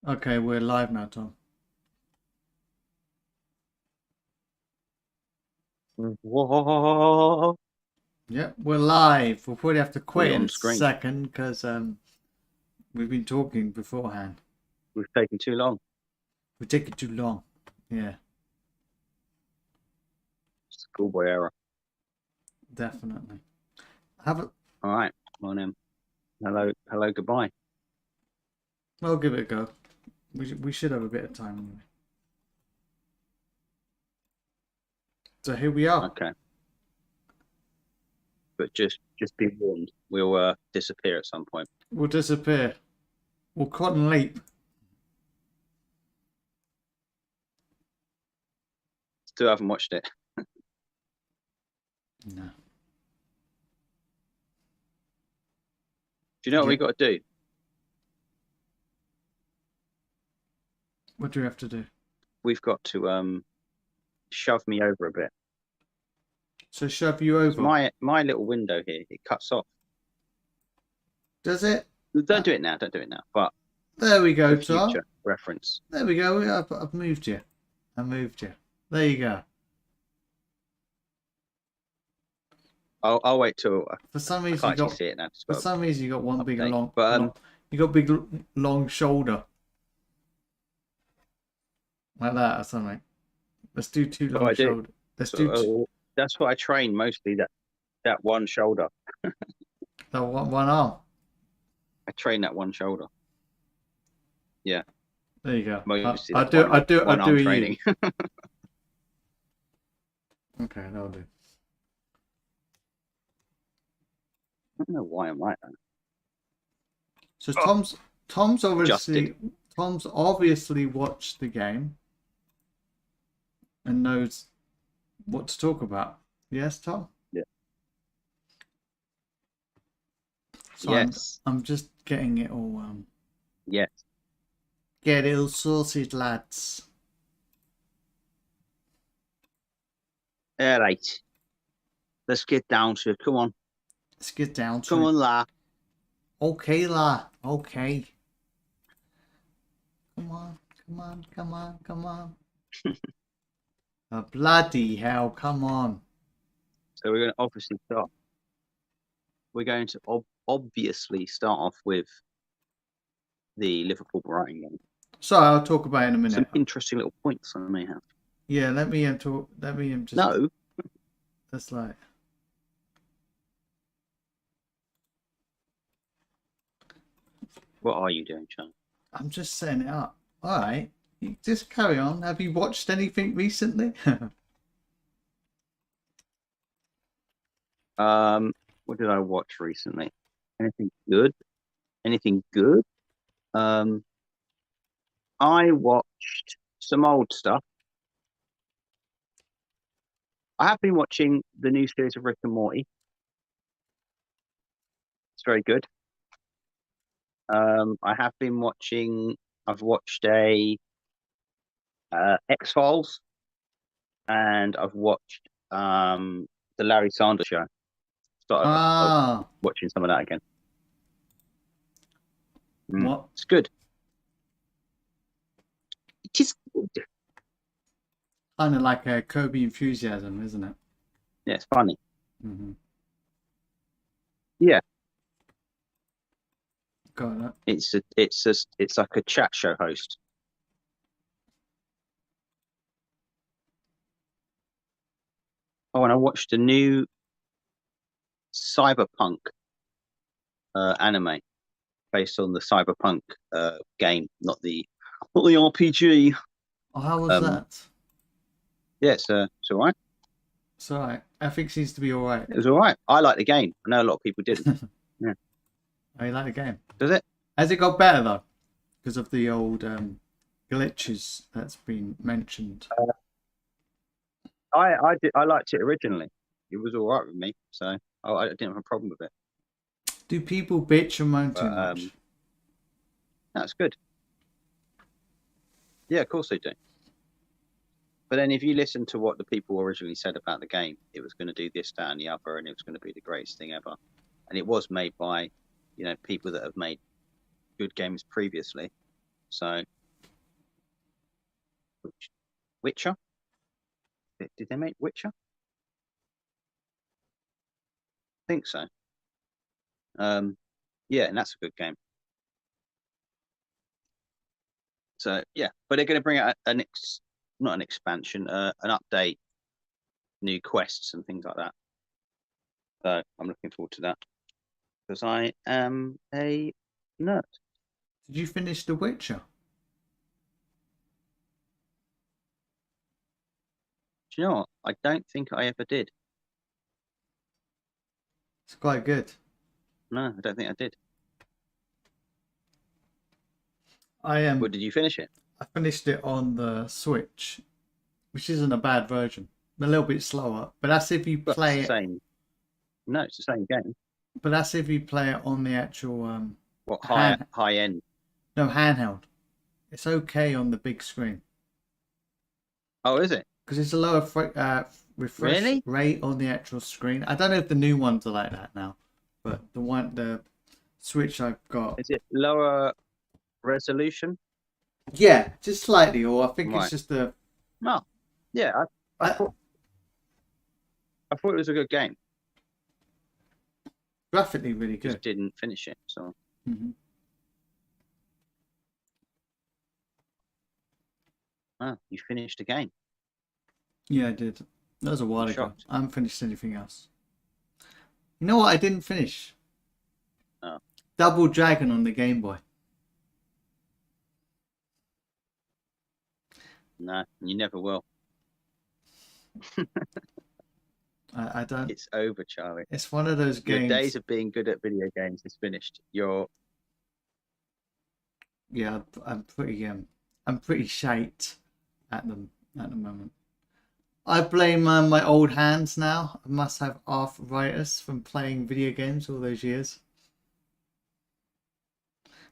Okay, we're live now, Tom. Whoa. Yep, we're live. We'll probably have to quit We're in on a screen. second because we've been talking beforehand. We've taken too long. We're taking too long. Yeah, Schoolboy error. definitely. Have a All right. Well then, hello, goodbye. We'll give it a go. We should have a bit of time anyway. So here we are. Okay. But just be warned, we'll disappear at some point. We'll disappear. We'll quantum leap. Still haven't watched it. No. Do you know what Yeah. we got to do? What do we have to do? We've got to shove me over a bit. So shove you over. My little window here, it cuts off. Does it? Don't do it now. Don't do it now. But there we go, for Tom. future reference. There we go. I've moved you. I moved you. There you go. I'll wait till For some I reason, can't actually see it now. for some reason, you got one big update. long, But you got big long shoulder, like that or something. Let's do two long shoulder. Let's do that's what I train mostly. That one shoulder. that one arm. I train that one shoulder. Yeah. There you go. Mostly I do a training. Okay, that'll do. I don't know why I'm like that. So Tom's obviously watched the game and knows what to talk about. Yes, Tom? Yeah. So yes. I'm just getting it all yes. Get it all sorted, lads. All right. Let's get down to it. Come on. Let's get down to Come it. on, la. Okay, la. Okay. Come on. Bloody hell, come on. So we're going to obviously start. We're going to obviously start off with the Liverpool Brighton game. So I'll talk about it in a minute. Some interesting little points I may have. Yeah, let me talk. Let me just. No. That's like. What are you doing, Sean? I'm just setting it up. All right, you just carry on. Have you watched anything recently? What did I watch recently? Anything good? Anything good? I watched some old stuff. I have been watching the new series of Rick and Morty. It's very good. I have been watching. I've watched X-Files, and I've watched the Larry Sanders Show. Started watching some of that again. What? It's good. It is good. Kind of like a Kobe enthusiasm, isn't it? Yeah, it's funny. Mm-hmm. Yeah. Got it. It's like a chat show host. Oh, and I watched a new cyberpunk anime based on the cyberpunk game, not the RPG. Oh, how was that? Yeah, it's all right. It's all right. I think it seems to be all right. It was all right. I like the game. I know a lot of people didn't. Yeah. Oh, you like the game? Does it? Has it got better though? Because of the old glitches that's been mentioned. I liked it originally. It was all right with me, so I didn't have a problem with it. Do people bitch and moan too much? That's good. Yeah, of course they do. But then if you listen to what the people originally said about the game, it was going to do this, that, and the other, and it was going to be the greatest thing ever. And it was made by, people that have made good games previously. So Witcher. Did they make Witcher? I think so. Yeah, and that's a good game. So yeah, but they're going to bring out not an expansion, an update, new quests and things like that. So I'm looking forward to that because I am a nerd. Did you finish The Witcher? Do you know what? I don't think I ever did. It's quite good. No, I don't think I did. I Well, did you finish it? I finished it on the Switch, which isn't a bad version. A little bit slower, but that's if you Well, play it's the it. same. No, it's the same game. But that's if you play it on the actual What hand. high end? No, handheld. It's okay on the big screen Oh, is it? because it's a lower refresh Really? rate on the actual screen. I don't know if the new ones are like that now, but the Switch I've got. Is it lower resolution? Yeah, just slightly, or I think Right. it's just the. No. Yeah, I thought it was a good game. Graphically really Just good. didn't finish it. So Mm-hmm. you finished a game. Yeah, I did. That was a while I'm ago. shocked. I haven't finished anything else. You know what I didn't finish? Oh. Double Dragon on the Game Boy. No, you never will. I don't. It's over, Charlie. It's one of those Your games. days of being good at video games is finished. Yeah, I'm pretty shite at them at the moment. I blame my old hands now. I must have arthritis from playing video games all those years.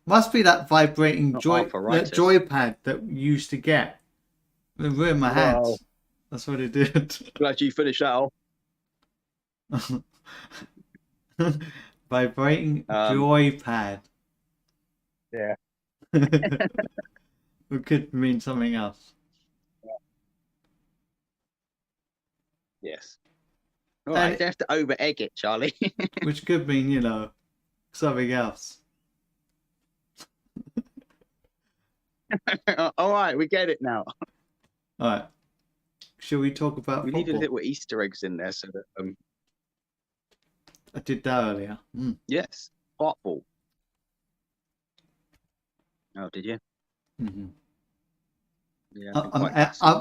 Must be that vibrating Not that arthritis. joypad that we used to get. It ruined my hands. Wow. That's what it did. Glad you finished that off. Vibrating joypad. Yeah. It could mean something else. Yes. All right, you don't have to over egg it, Charlie. Which could mean, something else. All right, we get it now. All right. Shall we talk about We football? needed little Easter eggs in there so that I did that earlier. yes, football. Oh, did you? Mm-hmm. Yeah.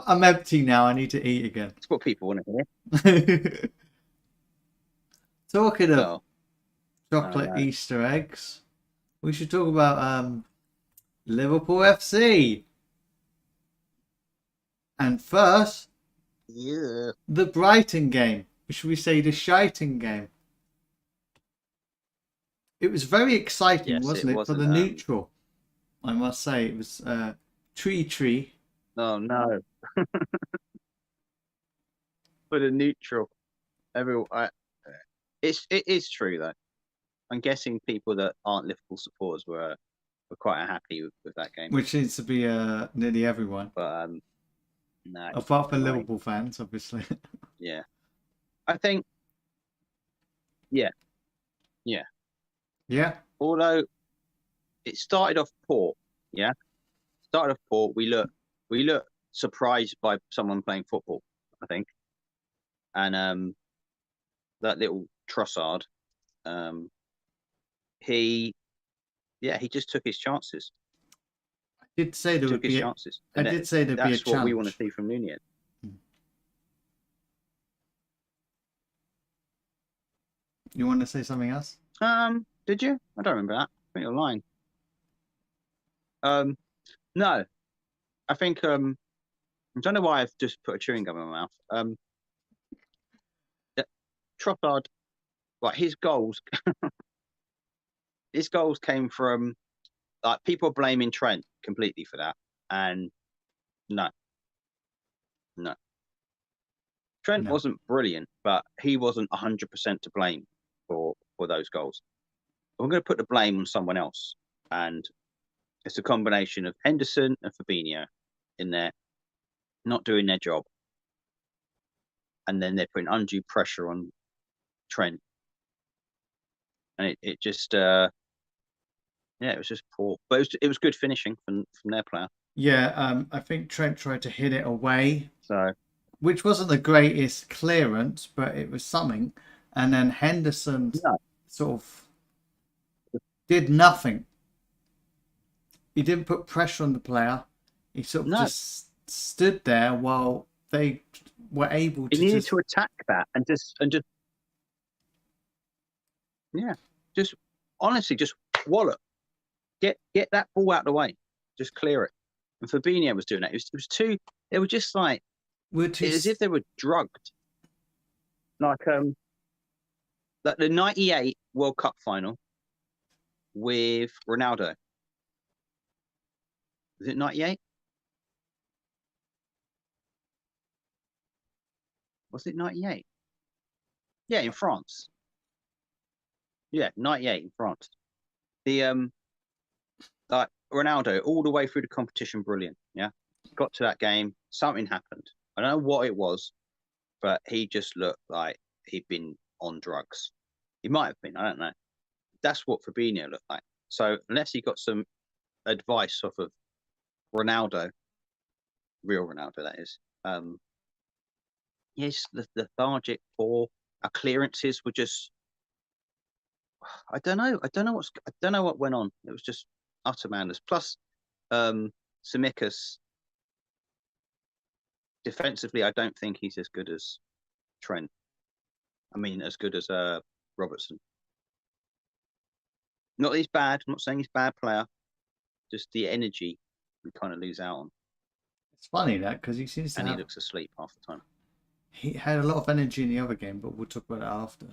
I'm empty now. I need to eat again. That's what people want to hear. Talking of Oh, chocolate no. Easter eggs, we should talk about Liverpool FC. And first, Yeah. the Brighton game. Or should we say the Shighton game? It was very exciting, Yes, wasn't it? For wasn't, the neutral, I must say. It was tree. Oh no. For the neutral, it is true though. I'm guessing people that aren't Liverpool supporters were quite happy with that game. Which seems to be nearly everyone. But no. Apart from Liverpool fans, obviously. Yeah. I think. Yeah. Although it started off poor, yeah. We look surprised by someone playing football, I think. And that little Trossard, he just took his chances. I did say there would be chances. I did say there'd be a challenge. That's what we want to see from Nunez. You want to say something else? Did you? I don't remember that. I think you're lying. No. I think I don't know why I've just put a chewing gum in my mouth. Trossard, like his goals came from like people blaming Trent completely for that. And no. Trent wasn't brilliant, but he wasn't 100% to blame for those goals. I'm going to put the blame on someone else, and it's a combination of Henderson and Fabinho in there. not doing their job, and then they're putting undue pressure on Trent, and it just it was just poor, but it was good finishing from their player. Yeah, I think Trent tried to hit it away, So which wasn't the greatest clearance, but it was something. And then Henderson no, sort of did nothing. He didn't put pressure on the player. He sort of no, just stood there while they were able he to needed just. to attack that and just just honestly just wallop, get that ball out of the way, just clear it. And Fabinho was doing that. It was too. They were just like We're too. as if they were drugged. Like the '98 World Cup final with Ronaldo. Was it '98? Was it '98? Yeah, in France. Yeah, '98 in France. The like Ronaldo all the way through the competition, brilliant. Yeah, got to that game, something happened. I don't know what it was, but he just looked like he'd been on drugs. He might have been, I don't know. That's what Fabinho looked like. So unless he got some advice off of Ronaldo, real Ronaldo, that is. Yes, the lethargic, poor. Our clearances were just. I don't know. I don't know what went on. It was just utter madness. Plus, Tsimikas defensively, I don't think he's as good as Trent. I mean, as good as Robertson. Not that he's bad. I'm not saying he's a bad player. Just the energy we kind of lose out on. It's funny that because he seems to And he have. looks asleep half the time. He had a lot of energy in the other game, but we'll talk about it after.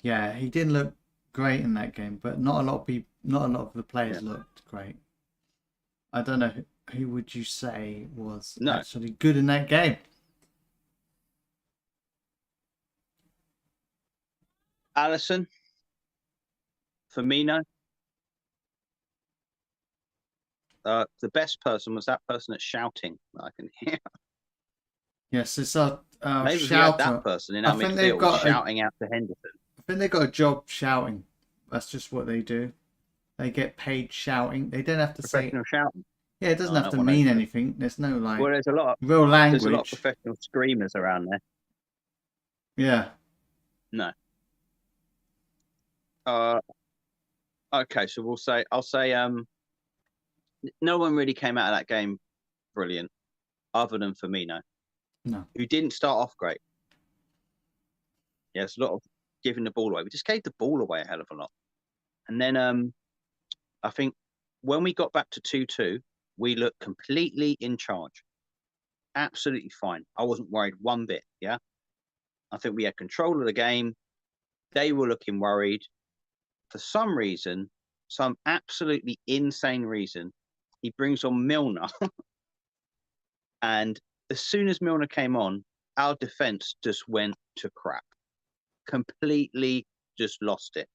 Yeah, he didn't look great in that game, but not a lot of people, not a lot of the players looked great. I don't know who would you say was actually good in that game. Allison, Firmino. The best person was that person that's shouting that I can hear. Yes, it's a Maybe we shouter. had that person in our I think they've midfield got shouting out to Henderson. I think they got a job shouting. That's just what they do. They get paid shouting. They don't have to say. Professional shouting. Yeah, it doesn't have to mean anything. There's no like Well, there's a lot real language. of professional screamers around there. Yeah. No. Okay, so I'll say no one really came out of that game brilliant, other than Firmino. No. Who didn't start off great. Yeah, it's a lot of giving the ball away. We just gave the ball away a hell of a lot. And then I think when we got back to 2-2, we looked completely in charge. Absolutely fine. I wasn't worried one bit, yeah? I think we had control of the game. They were looking worried. For some reason, some absolutely insane reason, he brings on Milner. And as soon as Milner came on, our defence just went to crap. Completely just lost it.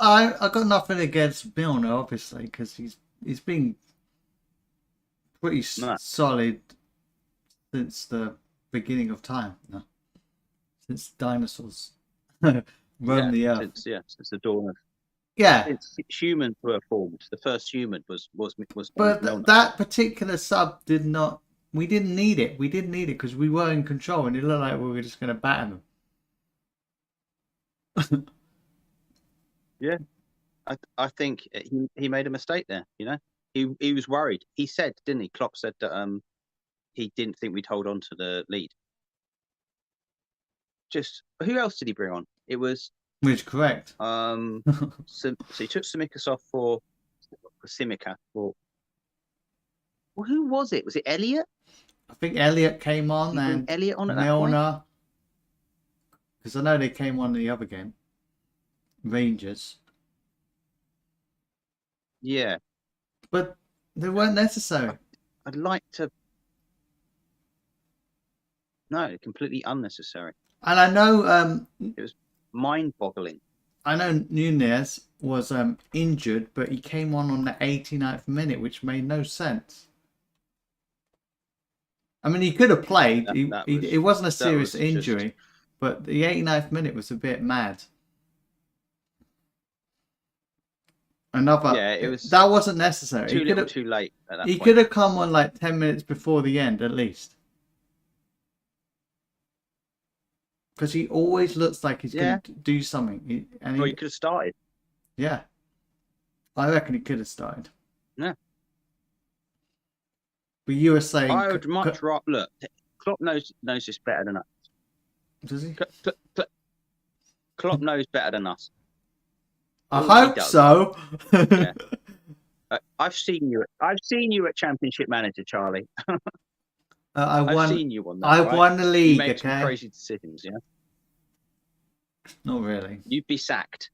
I got nothing against Milner, obviously, because he's been pretty solid since the beginning of time. No. Since dinosaurs roamed the earth. Since the dawn of. Yeah. Since humans were formed, the first human was. But that particular sub did not. We didn't need it. We didn't need it because we were in control, and it looked like we were just going to batter them. Yeah, I think he made a mistake there. You know, he was worried. He said, didn't he? Klopp said that he didn't think we'd hold on to the lead. Just who else did he bring on? It was. Which correct. So he took Tsimikas off for Tsimikas for. Well, who was it? Was it Elliot? I think Elliot came on and Elliot on at Milner. Because I know they came on in the other game. Rangers. Yeah. But they weren't necessary. I'd like to. No, completely unnecessary. And I know it was mind-boggling. I know Nunez was injured, but he came on the 89th minute, which made no sense. I mean, he could have played. It wasn't a serious injury, but the 89th minute was a bit mad. Yeah, it was that wasn't necessary. too little, too late at that he point. could have come on like 10 minutes before the end at least. Because he always looks like he's going to do something. He could have started. Yeah. I reckon he could have started. Yeah. But you were saying... I would much rather... Look, Klopp knows this better than us. Does he? Klopp knows better than us. I hope so. Yeah. I've seen you at Championship Manager, Charlie. I've seen you on that. I've won the league. You make some crazy decisions, yeah. Not really. You'd be sacked.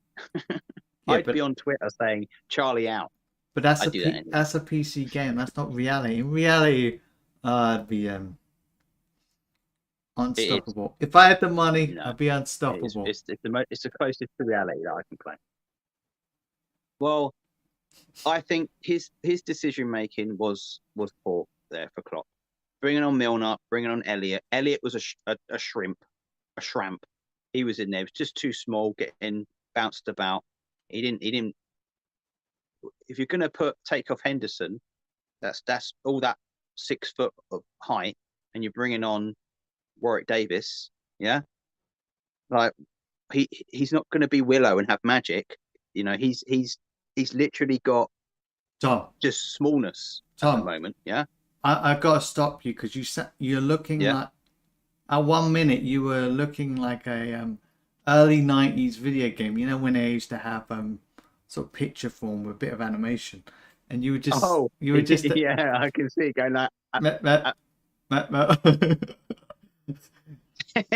I'd be on Twitter saying Charlie out. But that's a PC game. That's not reality. In reality, I'd be unstoppable. If I had the money, I'd be unstoppable. It's the closest to reality that I can play. Well, I think his decision making was poor there for Klopp. Bringing on Milner, bringing on Elliot. Elliot was a shrimp. He was in there. He was just too small, getting bounced about. He didn't. If you're gonna take off Henderson, that's all that 6 foot of height, and you're bringing on Warwick Davis, yeah. Like he's not gonna be Willow and have magic. You know, he's literally got just smallness at the moment. Yeah. I've got to stop you because you're looking like at 1 minute you were looking like a early 90s video game. You know when they used to have sort of picture form with a bit of animation, and you were just yeah, I can see it going like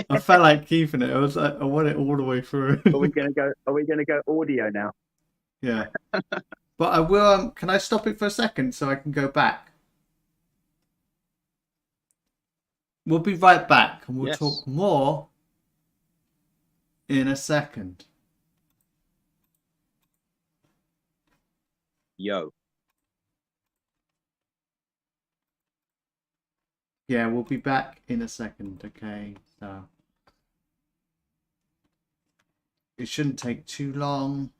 I felt like keeping it. I was like, I want it all the way through. Are we gonna go audio now? Yeah. But I will. Can I stop it for a second so I can go back? We'll be right back, and we'll talk more in a second. Yo. Yeah, we'll be back in a second. Okay, so it shouldn't take too long.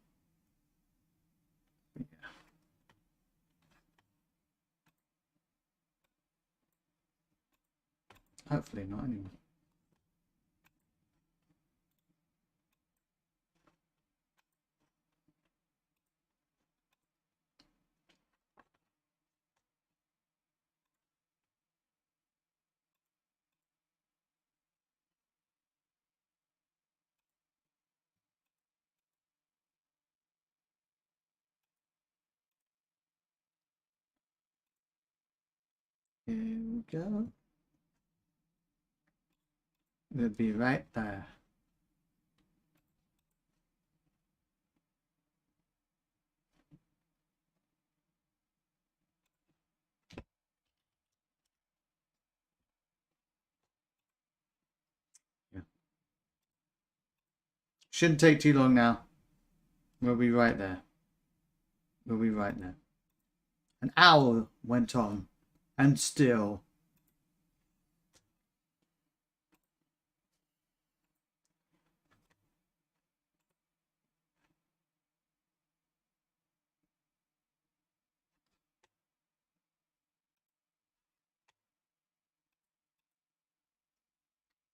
Hopefully not anyway. Here we go. We'll be right there. Yeah. Shouldn't take too long now. We'll be right there. We'll be right there. An hour went on, and still.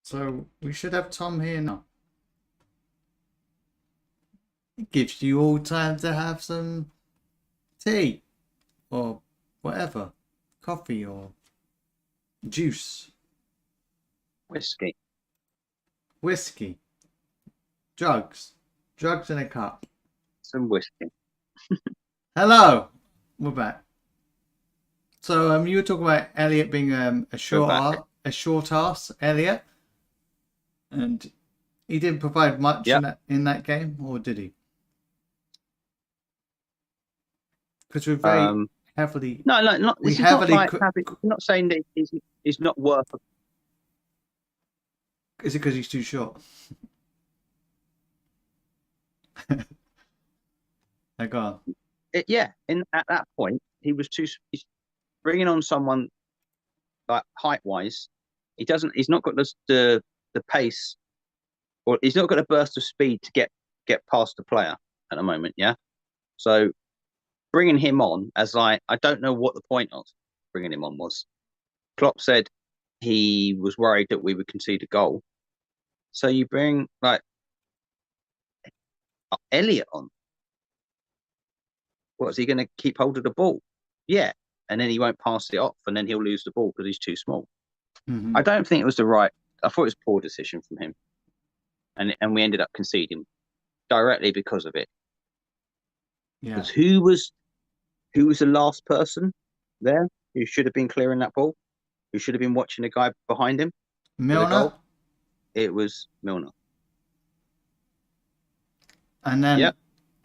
So we should have Tom here now. It gives you all time to have some tea or whatever, coffee or juice, whiskey, drugs in a cup, some whiskey. Hello, we're back. So you were talking about Elliot being a short ass, Elliot, and he didn't provide much in that game, or did he? Because we're very heavily. No, not. This is not like I'm not saying that he's not worth. Is it because he's too short? Go on. At that point, he was too. He's bringing on someone like height wise, he's not got the pace, or he's not got a burst of speed to get past the player at the moment. Yeah. So bringing him on as I don't know what the point of bringing him on was. Klopp said he was worried that we would concede a goal. So you bring like Elliot on. What is he going to keep hold of the ball? Yeah, and then he won't pass it off, and then he'll lose the ball because he's too small. Mm-hmm. I don't think it was the right. I thought it was a poor decision from him, and we ended up conceding directly because of it. Yeah. Because who was the last person there who should have been clearing that ball? Who should have been watching the guy behind him for the Milner. goal? It was Milner. And then Yep.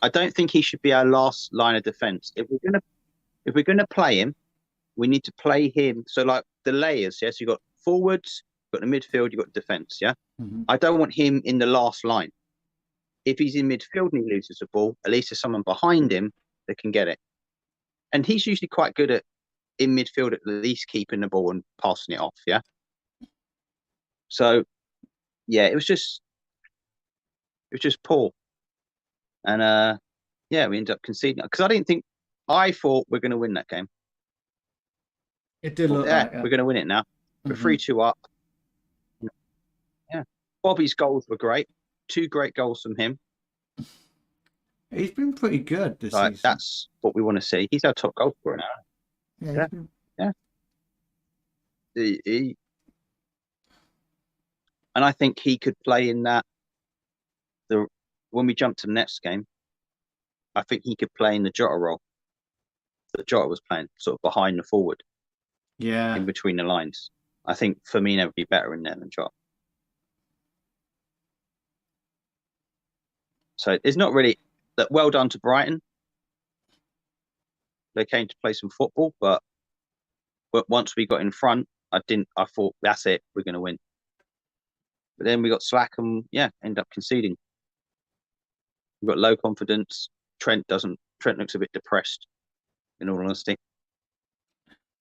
I don't think he should be our last line of defense. If we're gonna play him, we need to play him. So like the layers, yes, you've got forwards, you've got the midfield, you've got defense, yeah. Mhm. I don't want him in the last line. If he's in midfield and he loses the ball, at least there's someone behind him that can get it. And he's usually quite good at in midfield, at least keeping the ball and passing it off, yeah. So yeah, it was just poor. And yeah, we ended up conceding because I thought we're going to win that game. It did look yeah, like it. we're going to win it now. We're 3-2 up. Yeah, Bobby's goals were great. 2 great goals from him. He's been pretty good this season. That's what we want to see. He's our top goal scorer now. Yeah. Yeah. And I think he could play in that. When we jump to the next game, I think he could play in the Jota role that Jota was playing, sort of behind the forward. Yeah. In between the lines. I think Firmino would be better in there than Jota. So it's not really that well done to Brighton. They came to play some football, but once we got in front, I thought that's it, we're going to win. But then we got slack and end up conceding. We've got low confidence. Trent looks a bit depressed, in all honesty.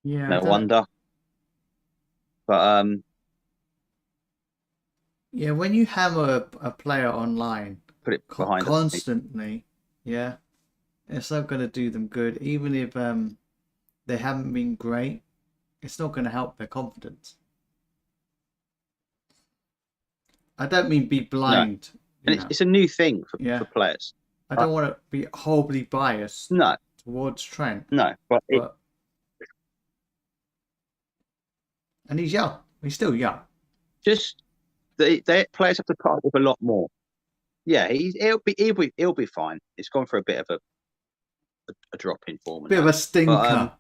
Yeah. No wonder. But yeah, when you hammer a player online, put it behind constantly, yeah, it's not going to do them good. Even if they haven't been great, it's not going to help their confidence. I don't mean be blind. No. And it's a new thing for players. I don't want to be horribly biased towards Trent. No, but and he's young. He's still young. Just the players have to part with a lot more. Yeah, he'll be fine. It's gone for a bit of a drop in form. Bit of a stinker. But,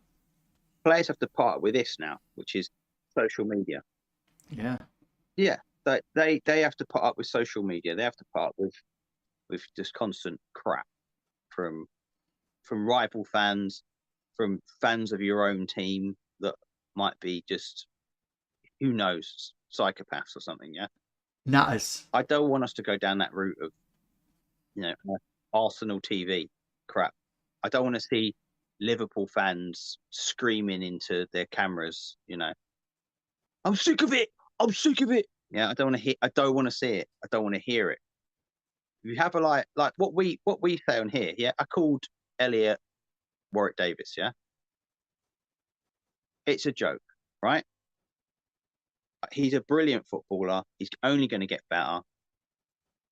players have to part with this now, which is social media. Yeah. Yeah. They have to put up with social media. They have to part with just constant crap from rival fans, from fans of your own team that might be just, who knows, psychopaths or something. Yeah. Nutters. I don't want us to go down that route of, Arsenal TV crap. I don't want to see Liverpool fans screaming into their cameras. I'm sick of it. I'm sick of it. Yeah, I don't want to see it. I don't want to hear it. You have a like what we say on here. Yeah, I called Elliot Warwick Davis. Yeah, it's a joke, right? He's a brilliant footballer. He's only going to get better.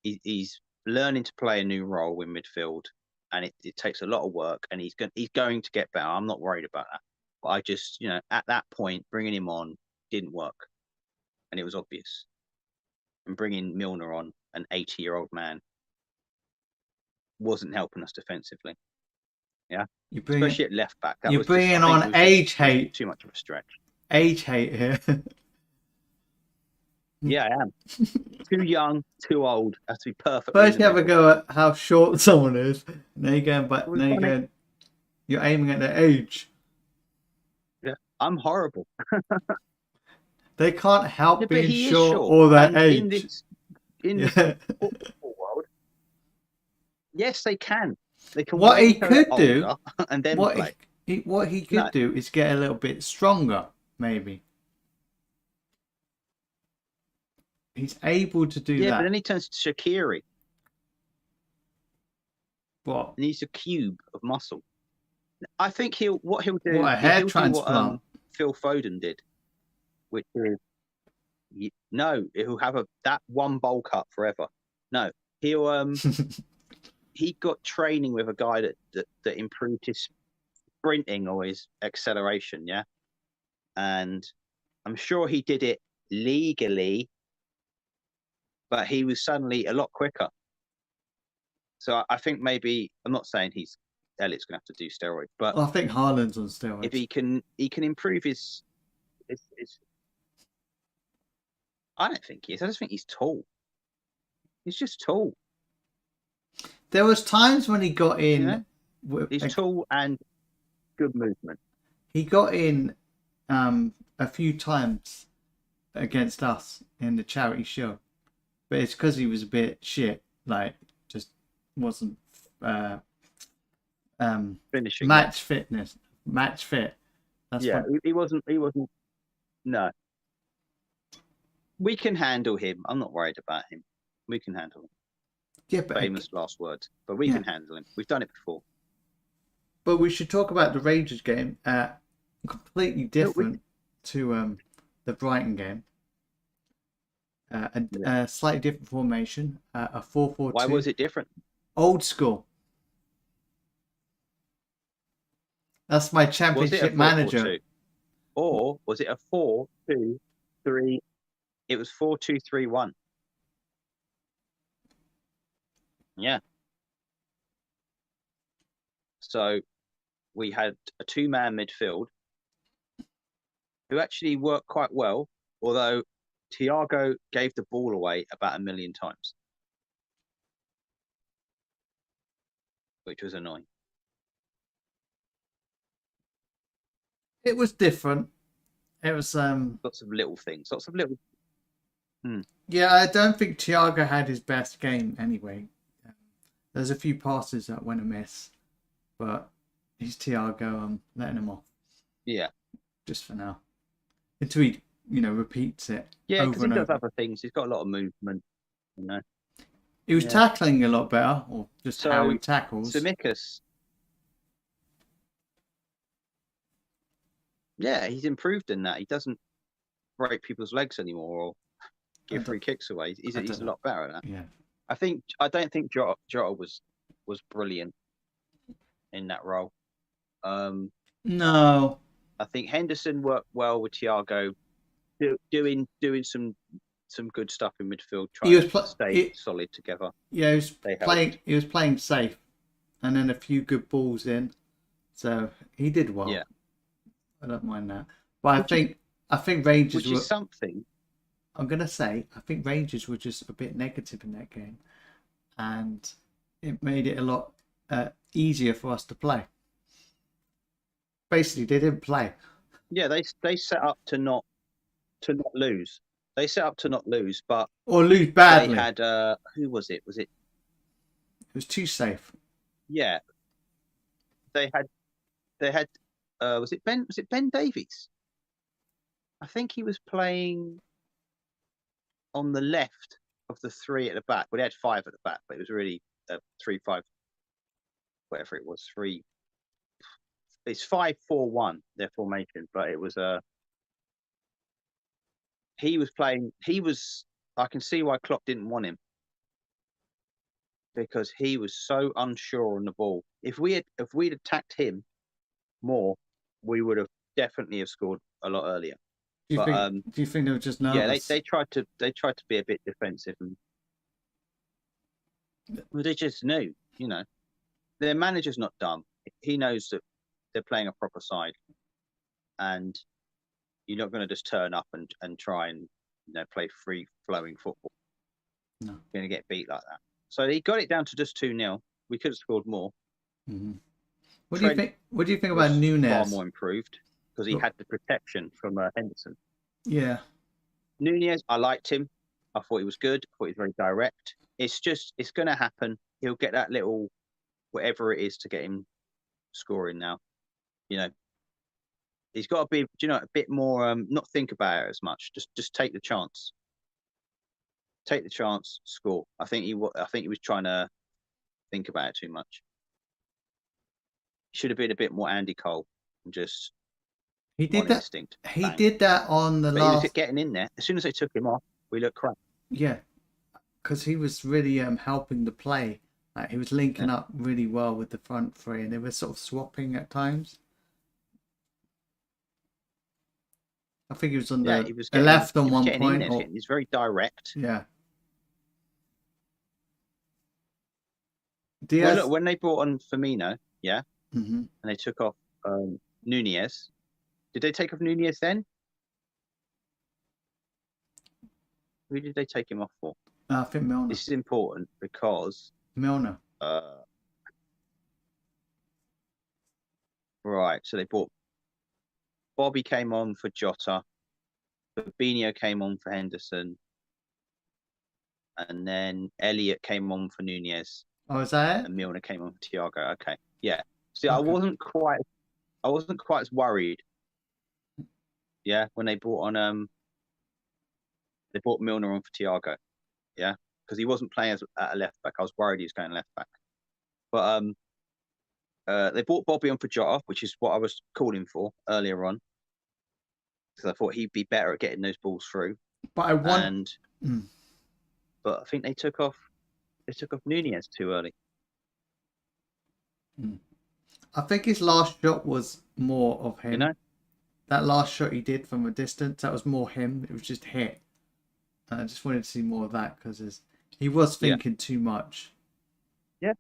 He's learning to play a new role in midfield, and it takes a lot of work. And he's going to get better. I'm not worried about that. But I just, at that point, bringing him on didn't work, and it was obvious. And bringing Milner on, an 80-year-old man, wasn't helping us defensively. Yeah, especially at left back. You're bringing on age hate. Too much of a stretch. Age hate here. Yeah, I am. Too young, too old. Has to be perfect. First, you have a go at how short someone is. Now you're going back. Now you're going. You're aiming at their age. Yeah, I'm horrible. They can't help being short or their age. In this football world, yes, they can. They can. What he could do, and then what he could do is get a little bit stronger, maybe. He's able to do Yeah, that. but then he turns to Shaqiri. What? And he's a cube of muscle. I think what he'll do What a is hair he'll do what transplant. Phil Foden did, which is no, he'll have that one bowl cut forever. No, he'll he got training with a guy that improved his sprinting or his acceleration, yeah. And I'm sure he did it legally, but he was suddenly a lot quicker. So I think maybe I'm not saying Elliot's gonna have to do steroids, but Well, I think Haaland's on steroids. if he can improve his I don't think he is. I just think he's tall. He's just tall. There was times when he got in. He's tall and good movement. He got in a few times against us in the charity show, but it's because he was a bit shit. Like, just wasn't Finishing match fit. That's yeah, he wasn't. No, we can handle him. I'm not worried about him. We can handle him. Yeah, but famous last words, but we can handle him. We've done it before. But we should talk about the Rangers game. Completely different to the Brighton game. A slightly different formation. A 4-4-2. Why was it different? Old school. That's my championship manager. Or was it a 4-2-3? It was 4-2-3-1. Yeah. So we had a two-man midfield who actually worked quite well, although Thiago gave the ball away about 1 million times, which was annoying. It was different. It was lots of little things, lots of little. Yeah, I don't think Thiago had his best game anyway. There's a few passes that went amiss, but he's Thiago. I'm letting him off. Yeah, just for now, until he repeats it. Yeah, because he does other things. He's got a lot of movement. He was tackling a lot better, or just how he tackles. Tsimikas. Yeah, he's improved in that. He doesn't break people's legs anymore or give free kicks away. He's a lot better at that. Yeah. I don't think Jota was brilliant in that role. No. I think Henderson worked well with Thiago, doing some good stuff in midfield, trying to stay solid together. Yeah, he was playing safe, and then a few good balls in, so he did well. Yeah, I don't mind that. But I think Rangers, which is something. I'm gonna say I think Rangers were just a bit negative in that game, and it made it a lot easier for us to play. Basically, they didn't play. Yeah, they set up to not lose. They set up to not lose, but or lose badly. They had who was it? It was too safe. Yeah, they had was it Ben Davies? I think he was playing on the left of the three at the back. Well, they had five at the back, but it was really 3-5, whatever it was. It's 5-4-1 their formation, but it was he was playing. I can see why Klopp didn't want him, because he was so unsure on the ball. If we'd attacked him more, we would have definitely scored a lot earlier. Do you think they were just nervous? Yeah, they tried to be a bit defensive, and they just knew, their manager's not dumb. He knows that they're playing a proper side, and you're not going to just turn up and try and play free flowing football. No, you're going to get beat like that. So he got it down to just 2-0. We could have scored more. Mm-hmm. What do you think? What do you think about Nunes? Far more improved because he had the protection from Henderson. Yeah, Nunes, I liked him. I thought he was good. I thought he was very direct. It's going to happen. He'll get that little whatever it is to get him scoring now. He's got to be, a bit more. Not think about it as much. Just take the chance. take the chance, score. I think he was trying to think about it too much. Should have been a bit more Andy Cole and just He on did that. instinct. He Bang. did that on the But he was last. getting in there. As soon as they took him off, we looked crap. Yeah, because he was really helping the play. Like, he was linking up really well with the front three, and they were sort of swapping at times. I think he was on Yeah, the he was left on he was one getting in point. there. Or, He's very direct. yeah. Well, Diaz. look, when they brought on Firmino, yeah, hmm and they took off Nunez. Did they take off Nunez then? Who did they take him off for? I think Milner. This is important because Milner. Right, so they bought Bobby came on for Jota, Fabinho came on for Henderson, and then Elliot came on for Nunez, Oh, is that it? and Milner came on for Thiago. Okay, yeah. See, Okay. I wasn't quite as worried. Yeah, when they brought Milner on for Thiago. Yeah, because he wasn't playing as at a left back. I was worried he was going left back. But they brought Bobby on for Jota, which is what I was calling for earlier on, because I thought he'd be better at getting those balls through. But I want. But I think they took off Nunez too early. I think his last shot was more of him. You know, that last shot he did from a distance, that was more him. It was just hit. And I just wanted to see more of that because he was thinking too much. Yeah.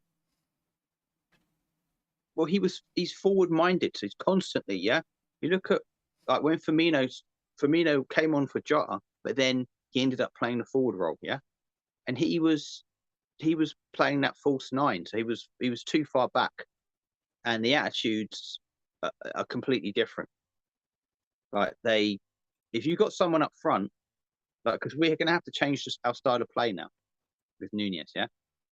Well, he's forward minded, so he's constantly, yeah. You look at like when Firmino came on for Jota, but then he ended up playing the forward role, yeah. And he was playing that false nine, so he was too far back, and the attitudes are completely different. Like if you got someone up front, like because we're going to have to change our style of play now with Nunez, yeah.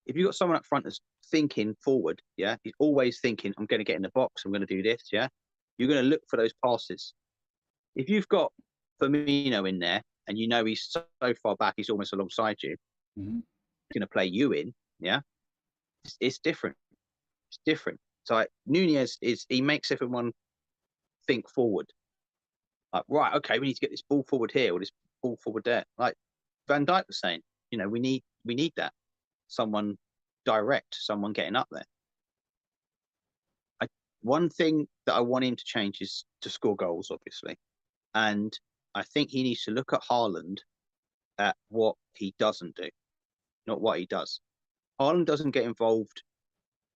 If you got someone up front that's thinking forward, yeah, he's always thinking, I'm going to get in the box, I'm going to do this, yeah. You're going to look for those passes. If you've got Firmino in there and you know he's so far back, he's almost alongside you, he's going to play you in, yeah. It's different. It's different. So like, Nunez he makes everyone think forward. Like, right, okay, we need to get this ball forward here or this ball forward there. Like Van Dijk was saying, you know, we need that. Someone direct, someone getting up there. One thing that I want him to change is to score goals, obviously. And I think he needs to look at Haaland at what he doesn't do, not what he does. Haaland doesn't get involved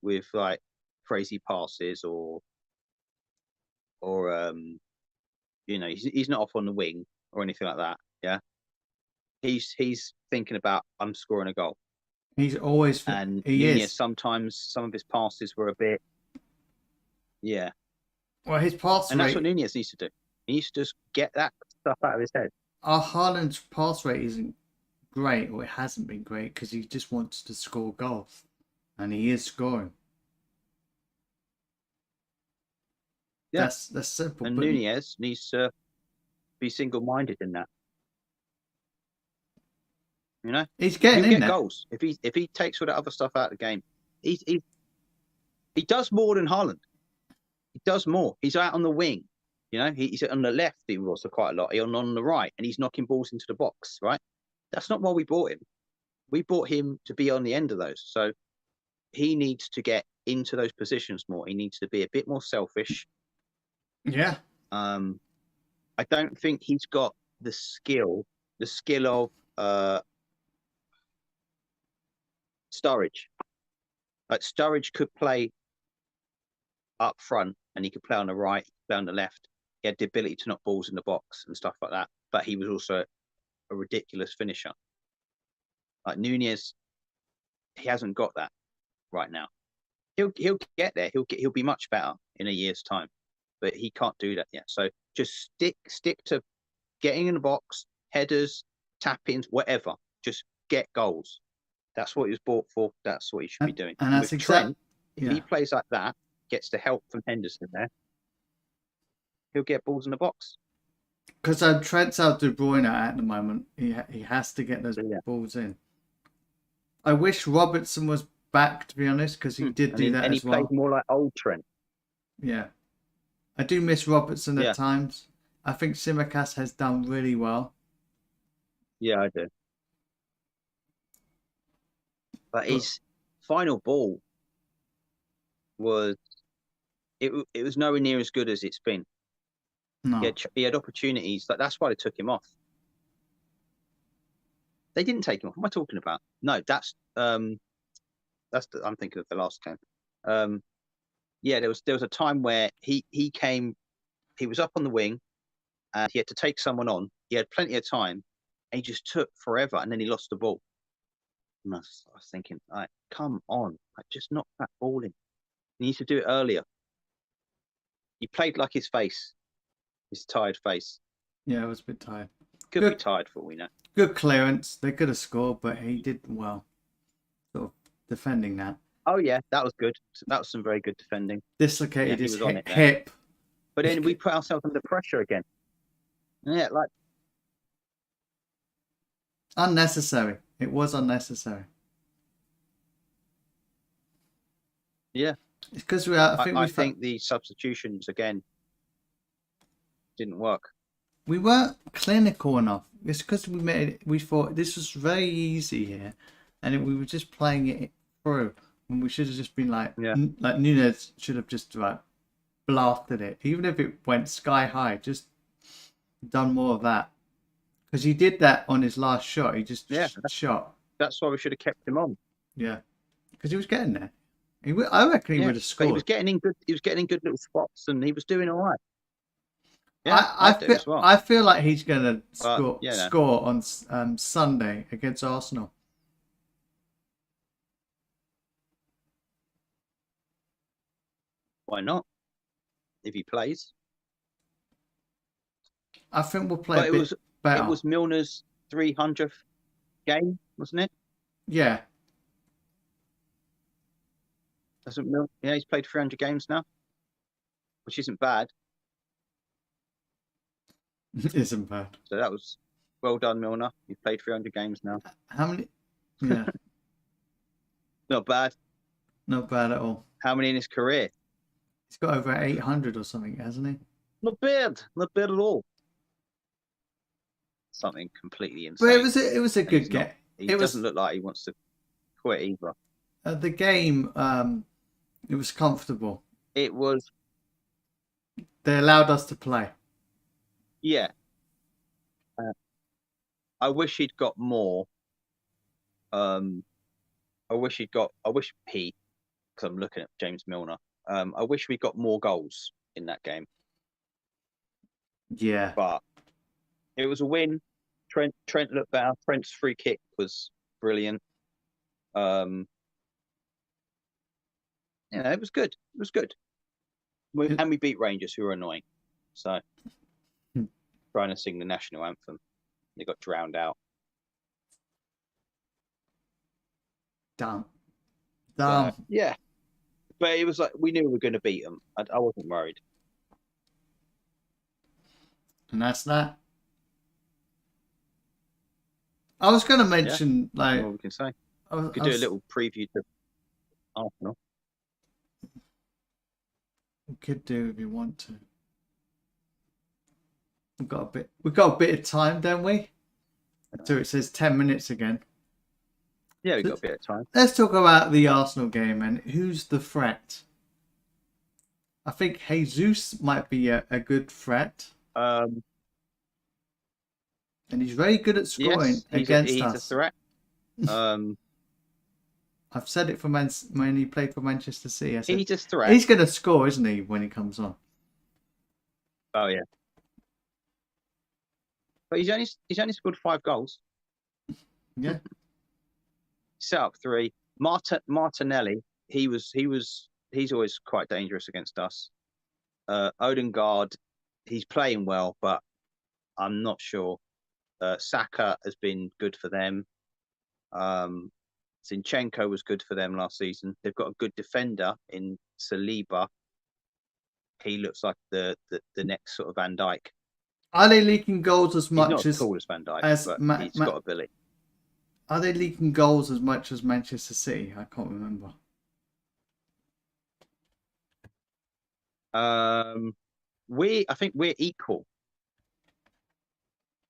with like crazy passes or you know, he's not off on the wing or anything like that. Yeah. He's thinking about I'm scoring a goal. He's always and he Nunez, is. sometimes some of his passes were a bit Well, his pass and rate. That's what Nunez needs to do. He needs to just get that stuff out of his head. Our Haaland's pass rate isn't great, or it hasn't been great, because he just wants to score goals, and he is scoring. Yeah. That's simple. And Nunez needs to be single-minded in that. You know, he's getting He'll in get there. goals if he takes all that other stuff out of the game. He does more than Haaland. He does more. He's out on the wing. You know, he's on the left. He was quite a lot. He's on the right, and he's knocking balls into the box. Right. That's not why we bought him. We bought him to be on the end of those. So he needs to get into those positions more. He needs to be a bit more selfish. Yeah. I don't think he's got the skill of Sturridge. Like Sturridge could play up front and he could play on the right, play on the left. He had the ability to knock balls in the box and stuff like that. But he was also a ridiculous finisher. Like Nunez, he hasn't got that right now. He'll get there. He'll be much better in a year's time, but he can't do that yet. So just stick to getting in the box, headers, tap-ins, whatever. Just get goals. That's what he was bought for. That's what he should be doing. And that's Trent, if he plays like that, gets the help from Henderson there, he'll get balls in the box. Because Trent's out De Bruyne at the moment. He has to get those Yeah. balls in. I wish Robertson was back, to be honest, because he did do that And he as plays well. more like old Trent. Yeah. I do miss Robertson at Yeah. times. I think Simicast has done really well. Yeah, I do. But his final ball was it was nowhere near as good as it's been. No. He had opportunities. That's why they took him off. They didn't take him off. What am I talking about? No, I'm thinking of the last game. Yeah, there was a time where he was up on the wing and he had to take someone on. He had plenty of time, and he just took forever, and then he lost the ball. And I was thinking, like, come on, like, just knock that ball in. He needs to do it earlier. He played like his tired face. Yeah, I was a bit tired. Could be tired for all we know. Good clearance. They could have scored, but he did well. Sort of defending that. Oh yeah, that was good. That was some very good defending. Dislocated his on it there. hip. But then we put ourselves under pressure again. Yeah, like unnecessary. It was unnecessary. Yeah. It's because I think the substitutions again didn't work. We weren't clinical enough. It's because we thought this was very easy here, and we were just playing it through. And we should have just been like Nunez should have just like blasted it, even if it went sky high. Just done more of that, because he did that on his last shot. He just shot. That's why we should have kept him on. Yeah, because he was getting there. I reckon he would have scored. He was getting in good. He was getting in good little spots, and he was doing all right. Yeah, I feel like he's going to score on Sunday against Arsenal. Why not? If he plays, I think we'll play a bit better. It was Milner's 300th game, wasn't it? Yeah. Yeah, he's played 300 games now, which isn't bad. Isn't bad. So that was well done, Milner. You've played 300 games now. How many? Yeah. Not bad. Not bad at all. How many in his career? He's got over 800 or something, hasn't he? Not bad. Not bad at all. Something completely insane. But it was a good game. He doesn't look like he wants to quit either. The game, it was comfortable. It was. They allowed us to play. Yeah. I wish he'd got more. I wish because I'm looking at James Milner. I wish we got more goals in that game. Yeah. But it was a win. Trent looked better. Trent's free kick was brilliant. It was good. It was good. And we beat Rangers, who were annoying. So trying to sing the national anthem, they got drowned out. Dumb. Yeah. But it was like we knew we were going to beat them. I wasn't worried. And that's that. I was going to mention like what we can say. We could do a little preview to Arsenal. We could do if you want to. We've got a bit of time, don't we? So it says 10 minutes again. Yeah, we've got a bit of time. Let's talk about the Arsenal game and who's the threat. I think Jesus might be a good threat. And he's very good at scoring against us. He's a threat. I've said it for when he played for Manchester City. I said, he's a threat. He's going to score, isn't he, when he comes on? Oh yeah. But he's only scored 5 goals. Yeah. Set up 3. Martinelli, he's always quite dangerous against us. Odegaard, he's playing well, but I'm not sure. Saka has been good for them. Zinchenko was good for them last season. They've got a good defender in Saliba. He looks like the next sort of Van Dijk. Are they leaking goals as He's not much as tall as Van Dijk, as but he's got ability. are they leaking goals as much as Manchester City? I can't remember. I think we're equal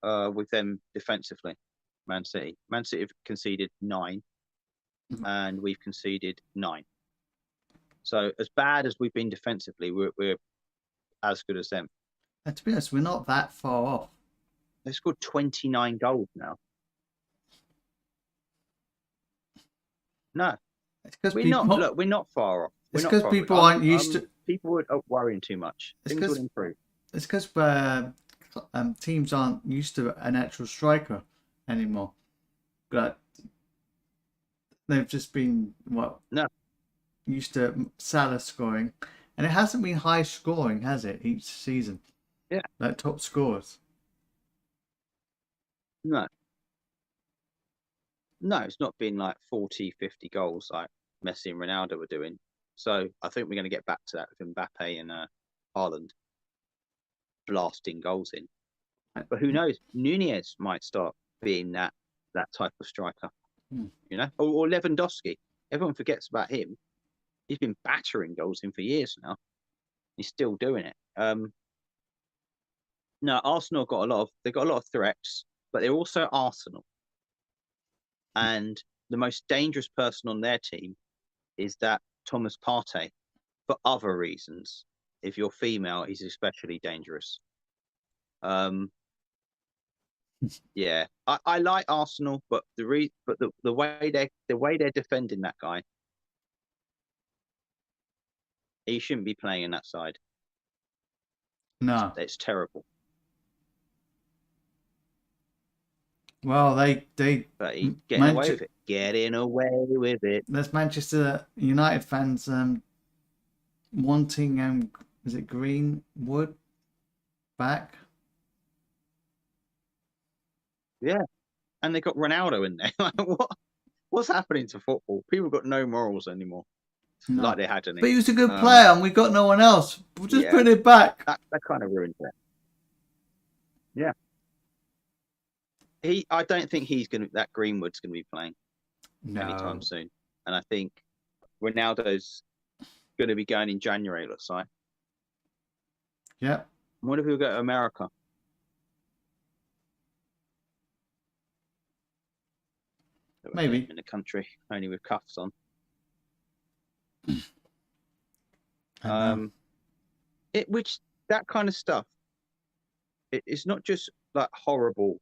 with them defensively. Man City have conceded 9, and we've conceded 9. So as bad as we've been defensively, we're as good as them. And to be honest, we're not that far off. They've scored 29 goals now. No, It's because we're people. not. Look, we're not far off. It's because people aren't used to. People are worrying too much. Things would improve. It's because teams aren't used to an actual striker anymore. But they've just been used to Salah scoring, and it hasn't been high scoring, has it? Each season, yeah, like top scorers. No, it's not been like 40, 50 goals like Messi and Ronaldo were doing. So I think we're going to get back to that with Mbappe and Haaland blasting goals in. But who knows? Nunez might start being that type of striker, you know, or Lewandowski. Everyone forgets about him. He's been battering goals in for years now. He's still doing it. No, Arsenal they've got a lot of threats, but they're also Arsenal. And the most dangerous person on their team is that Thomas Partey, for other reasons. If you're female, he's especially dangerous. Yeah, I like Arsenal, but the way they're defending that guy, he shouldn't be playing in that side. No, it's terrible. Well, but he's getting away with it. Getting away with it. There's Manchester United fans wanting is it Greenwood back? Yeah, and they got Ronaldo in there. What's happening to football? People got no morals anymore, like they had any. But he was a good player, and we got no one else. We'll just put it back. That kind of ruined it. Yeah. I don't think that Greenwood's gonna be playing anytime soon. And I think Ronaldo's gonna be going in January, looks like. Yeah. What if we go to America? Maybe in the country, only with cuffs on. That kind of stuff. It's not just like horrible,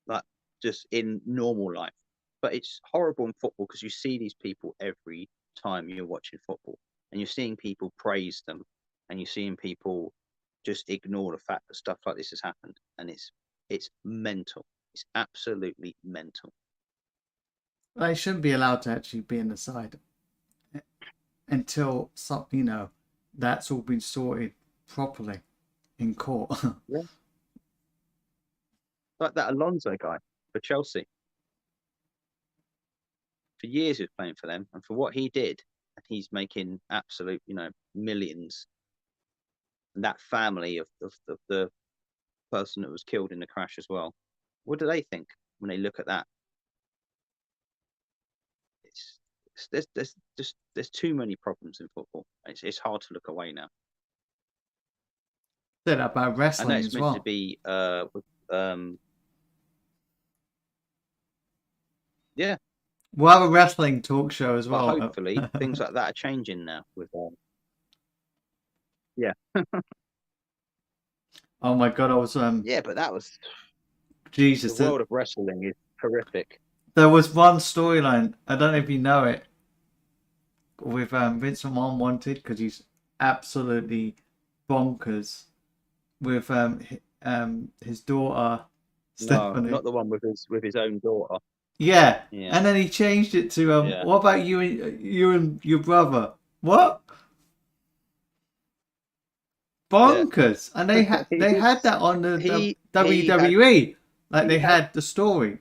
like just in normal life, but it's horrible in football because you see these people every time you're watching football, and you're seeing people praise them, and you're seeing people just ignore the fact that stuff like this has happened, and it's mental. It's absolutely mental. They shouldn't be allowed to actually be in the side until that's all been sorted properly in court. Yeah. Like that Alonso guy for Chelsea. For years he was playing for them, and for what he did, he's making absolute, millions. And that family of the person that was killed in the crash as well. What do they think when they look at that? There's too many problems in football. It's hard to look away now. Said that about wrestling I know it's as meant well. to be yeah. We'll have a wrestling talk show as well. But hopefully things like that are changing now with yeah. Oh my god, I was yeah, but that was Jesus. The world of wrestling is horrific. There was one storyline, I don't know if you know it, with Vince McMahon wanted, because he's absolutely bonkers, with his daughter Stephanie. No, not the one with his own daughter. Yeah. And then he changed it to what about you and your brother? What? Bonkers. And they had that on the WWE. They had the story.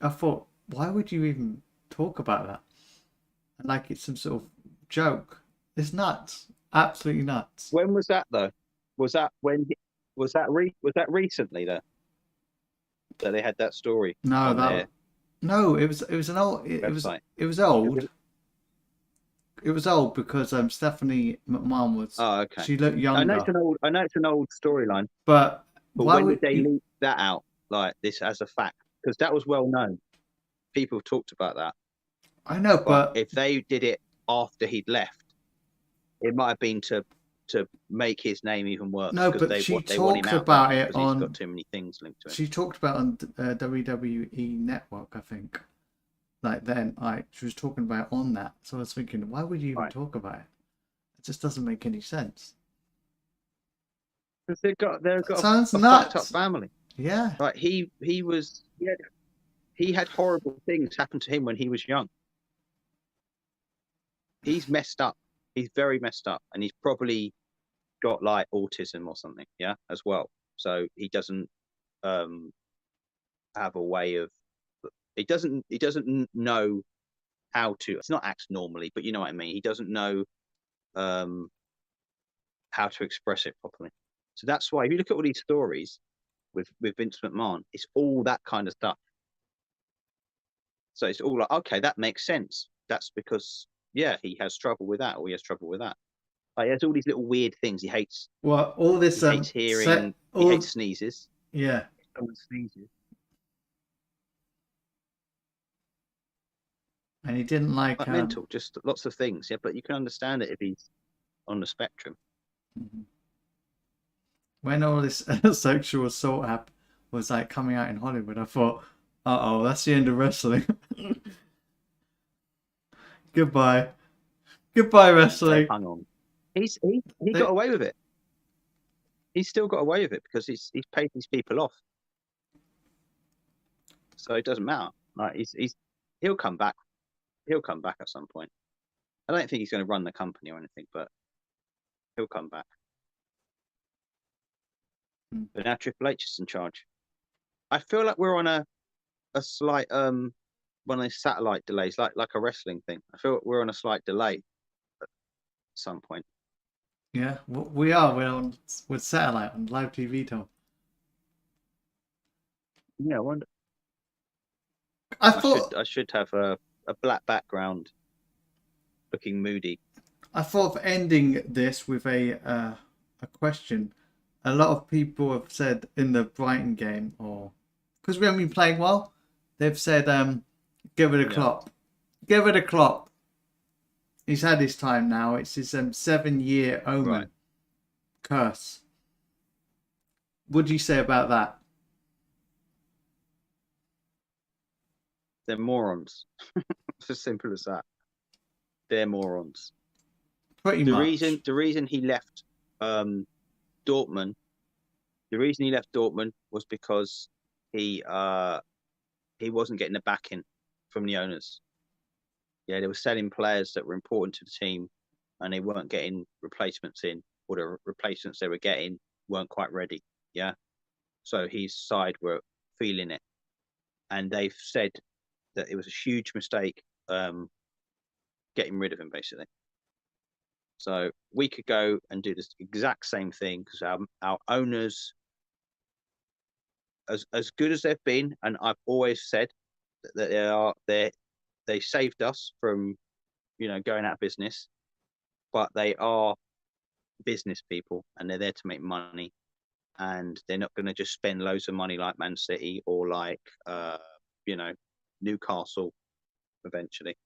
I thought, why would you even talk about that? Like it's some sort of joke. It's nuts. Absolutely nuts. When was that though? Was that when Was that recently though that they had that story No, on their that no, it was an old website? it was Is old. it? It was old because Stephanie McMahon was Oh, okay. she looked I know it's younger, an old. I know it's an old storyline, but but why when did would they you? leak that out like this as a fact? Because that was well known. People talked about that. I know, But but if they did it after he'd left, it might have been to make his name even worse no, because but she they want him talked out, don't about they? it Because he's got on too many things linked to him. she talked about it on WWE Network, I think. Like then, she was talking about it on that, so I was thinking, why would you even Right. talk about it? It just doesn't make any sense. Because they've got Sounds a fucked up nuts. family. Yeah. Like he had horrible things happen to him when he was young. He's messed up. He's very messed up, and he's probably got like autism or something, yeah, as well. So he doesn't um have a way of he doesn't know how to. It's not act normally, but you know what I mean. He doesn't know um how to express it properly. So that's why if you look at all these stories with Vince McMahon, it's all that kind of stuff. So it's all like, okay, that makes sense. That's because yeah, he has trouble with that, or he has trouble with that. Like, he has all these little weird things. Well, all He this hates set hearing. He all hates sneezes. yeah, Someone sneezes. and he didn't like Like mental, just lots of things. Yeah, but you can understand it if he's on the spectrum. when all this sexual assault was like coming out in Hollywood. I thought, oh, that's the end of wrestling. Goodbye, goodbye, They wrestling. hung on. He got They, away with it. He's still got away with it because he's paid these people off. So it doesn't matter. Like he'll come back. He'll come back at some point. I don't think he's going to run the company or anything, but he'll come back. But now Triple H is in charge. I feel like we're on a slight one of those satellite delays, like a wrestling thing. I feel like we're on a slight delay at some point. yeah, we are. We're on with satellite on live TV, Tom. Yeah, I wonder. I I should thought I should have a black background, looking moody. I thought of ending this with a question. A lot of people have said in the Brighton game, or because we haven't been playing well, they've said, give it a Yeah. Klopp, give it a Klopp. He's had his time now. It's his 7-year omen Right. curse. What do you say about that? They're morons. It's as simple as that. They're morons. Pretty much. The reason he left Dortmund, the reason he left Dortmund was because he wasn't getting the backing from the owners. Yeah, they were selling players that were important to the team, and they weren't getting replacements in, or the replacements they were getting weren't quite ready. Yeah, so his side were feeling it, and they've said that it was a huge mistake getting rid of him, basically. So we could go and do this exact same thing because our owners, as good as they've been, and I've always said that they saved us from going out of business, but they are business people and they're there to make money, and they're not going to just spend loads of money like Man City or like Newcastle eventually,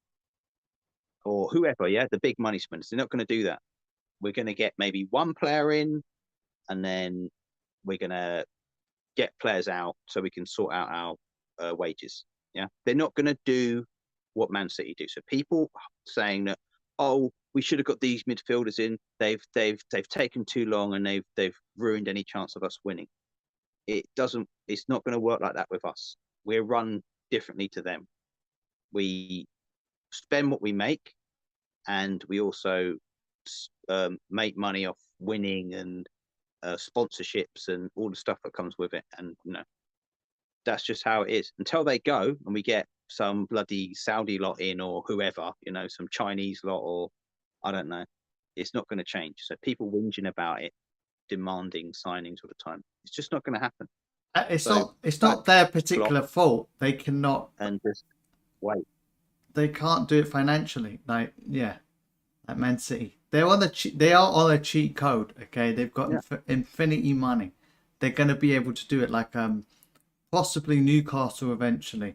or whoever. Yeah, the big money spenders. They're not going to do that. We're going to get maybe one player in, and then we're going to get players out so we can sort out our wages. Yeah, they're not going to do what Man City do. So people saying that, oh, we should have got these midfielders in. They've taken too long and they've ruined any chance of us winning. It doesn't. It's not going to work like that with us. We're run differently to them. We spend what we make, and we also make money off winning and sponsorships and all the stuff that comes with it. And that's just how it is until they go and we get some bloody Saudi lot in or whoever, some Chinese lot or I don't know. It's not going to change. So people whinging about it demanding signings all the time. It's just not going to happen. It's So not their particular fault. They cannot. and just wait. They can't do it financially. Like Man City. They're on they are on a cheat code. Okay, they've got infinity money. They're going to be able to do it like possibly Newcastle eventually.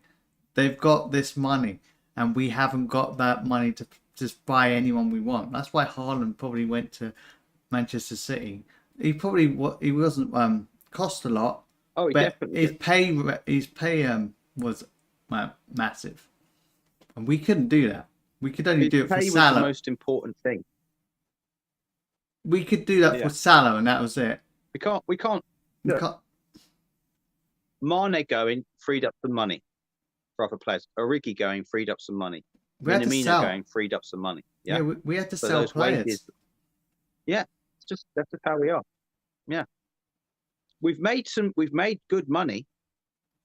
They've got this money, and we haven't got that money to just buy anyone we want. That's why Haaland probably went to Manchester City. He wasn't cost a lot. Oh, he definitely his pay was massive, and we couldn't do that. We could only do it for pay was Salah. the most important thing. We could do that for Salah, and that was it. We can't. Mane going freed up some money for other players. Origi going freed up some money. Minamino going freed up some money. Yeah, we had to sell players. It's just that's just how we are. Yeah, we've made good money.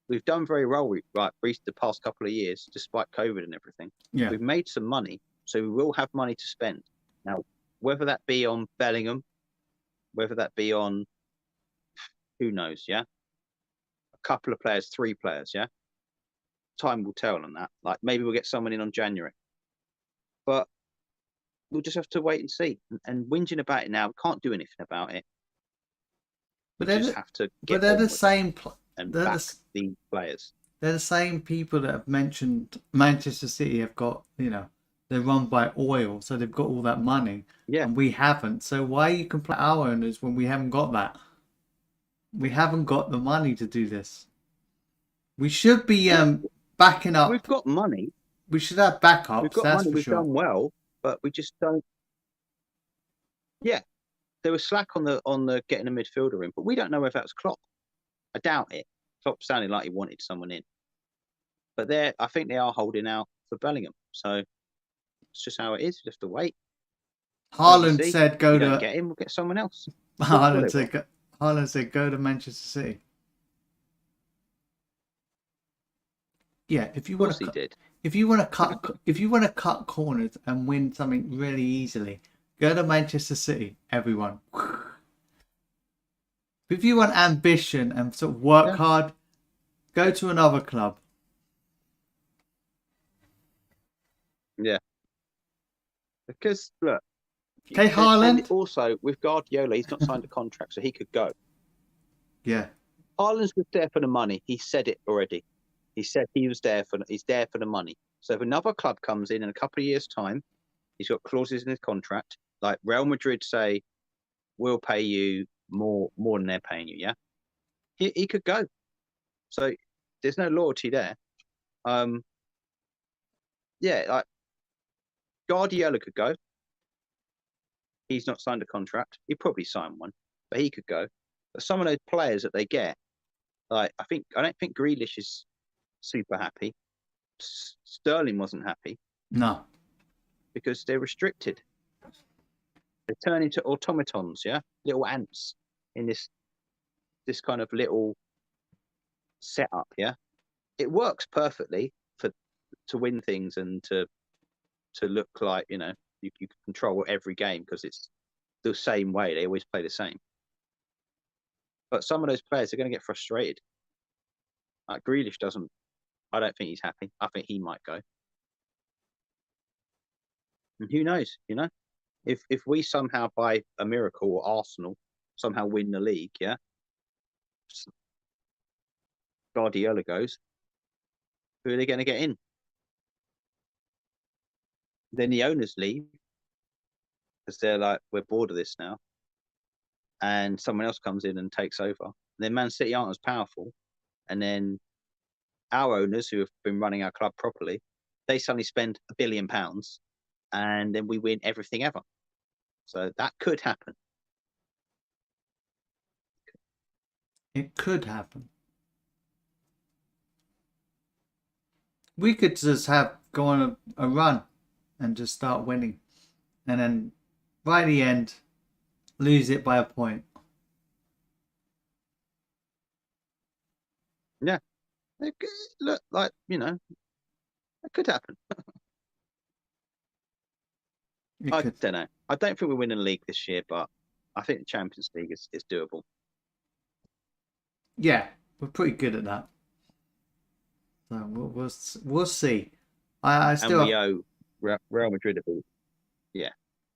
We've done very well the past couple of years, despite COVID and everything. Yeah, we've made some money, so we will have money to spend. Now, whether that be on Bellingham, whether that be on who knows, a couple of players, 3 players, time will tell on that. Like maybe we'll get someone in on January, but we'll just have to wait and see. And whinging about it now, we can't do anything about it. But we just have to get. But they're the same. And back the players. They're the same people that have mentioned Manchester City have got, they're run by oil, so they've got all that money. Yeah. And we haven't. So why you complain our owners when we haven't got that? We haven't got the money to do this. We should be backing up. We've got money. We should have backups. We've got money. We've done well, but we just don't. Yeah, there was slack on the getting a midfielder in, but we don't know if that was Klopp. I doubt it. Klopp sounded like he wanted someone in, but I think they are holding out for Bellingham. So it's just how it is. You have to wait. Haaland said, "Go to get him. We'll get someone else." Haaland said, "Go to Manchester City." Yeah, if you want to cut corners and win something really easily, go to Manchester City. Everyone. If you want ambition and sort of work hard, go to another club. Yeah. Because look. Okay, Haaland. Also, with Guardiola, he's not signed a contract, so he could go. Yeah. Haaland's just there for the money. He said it already. He said he's there for the money. So if another club comes in a couple of years' time, he's got clauses in his contract, like Real Madrid say, we'll pay you more than they're paying you, he could go. So there's no loyalty there. Like Guardiola could go. He's not signed a contract. He'd probably sign one, but he could go. But some of those players that they get, like I don't think Grealish is super happy. Sterling wasn't happy. No, because they're restricted. They turn into automatons, little ants in this kind of little setup, It works perfectly to win things and to look like you can control every game because it's the same way. They always play the same. But some of those players are going to get frustrated. Like Grealish doesn't. I don't think he's happy. I think he might go. And who knows? If we somehow, by a miracle, or Arsenal somehow win the league, Guardiola goes, who are they going to get in? Then the owners leave because they're like, we're bored of this now, and someone else comes in and takes over. And then Man City aren't as powerful, and then our owners who have been running our club properly, they suddenly spend £1 billion, and then we win everything ever. So that could happen. It could happen. We could just go on a run and just start winning. And then by the end, lose it by a point. Yeah. It look like, it could happen. I don't know. I don't think we're winning the league this year, but I think the Champions League is doable. Yeah, we're pretty good at that. So we'll see. I And still we have, owe Real Madrid a beat. Yeah.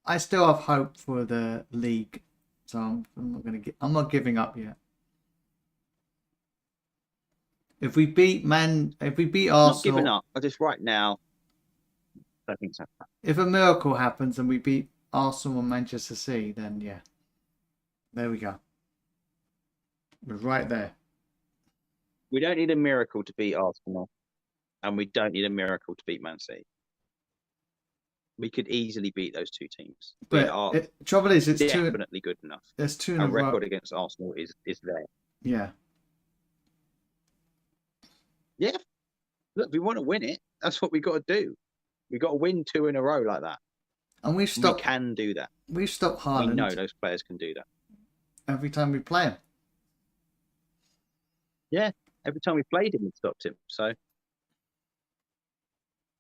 I still have hope for the league, so I'm not giving up yet. If we beat Not giving Arsenal, up. I just right now, I think so. if a miracle happens and we beat Arsenal and Manchester City, then yeah, there we go. We're right there. We don't need a miracle to beat Arsenal, and we don't need a miracle to beat Man City. We could easily beat those two teams. We are Trouble is, it's definitely good enough. There's two in Our a row. record against Arsenal is there. Yeah. Yeah. Look, we want to win it. That's what we got to do. We got to win 2 in a row like that. And we can do that. We've stopped Haaland. We know those players can do that. Every time we play him. Yeah. Every time we played him, we stopped him. So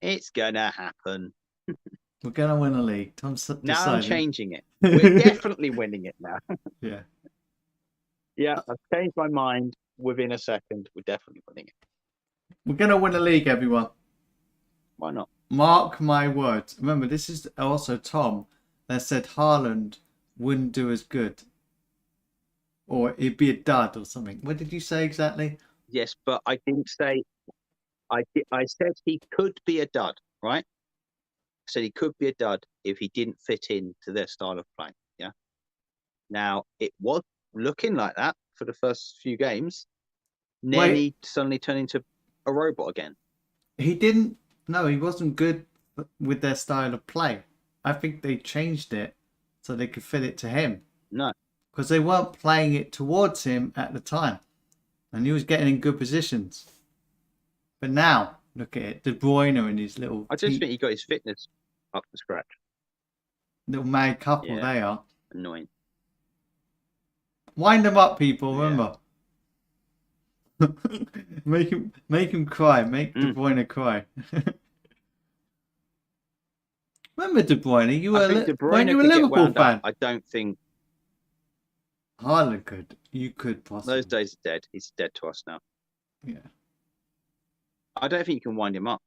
it's gonna happen. We're gonna win a league. Tom's decided. Now I'm changing it. We're definitely winning it now. Yeah. Yeah, I've changed my mind within a second. We're definitely winning it. We're gonna win a league, everyone. Why not? Mark my words. Remember, this is also Tom that said Haaland wouldn't do as good. Or it'd be a dud or something. What did you say exactly? Yes, but I didn't say. I said he could be a dud, right? I said he could be a dud if he didn't fit into their style of play. Yeah. Now it was looking like that for the first few games. Then he suddenly turned into a robot again. He didn't. No, he wasn't good with their style of play. I think they changed it so they could fit it to him. No, because they weren't playing it towards him at the time, and he was getting in good positions. But now, look at it, De Bruyne and his little. I just think he got his fitness up to scratch. Little mad couple they are. Annoying. Wind them up, people. Remember, make him cry. Make De Bruyne cry. Remember De Bruyne? You were weren't you a Liverpool fan? I don't think Haaland could. You could possibly. Those days are dead. He's dead to us now. Yeah. I don't think you can wind him up.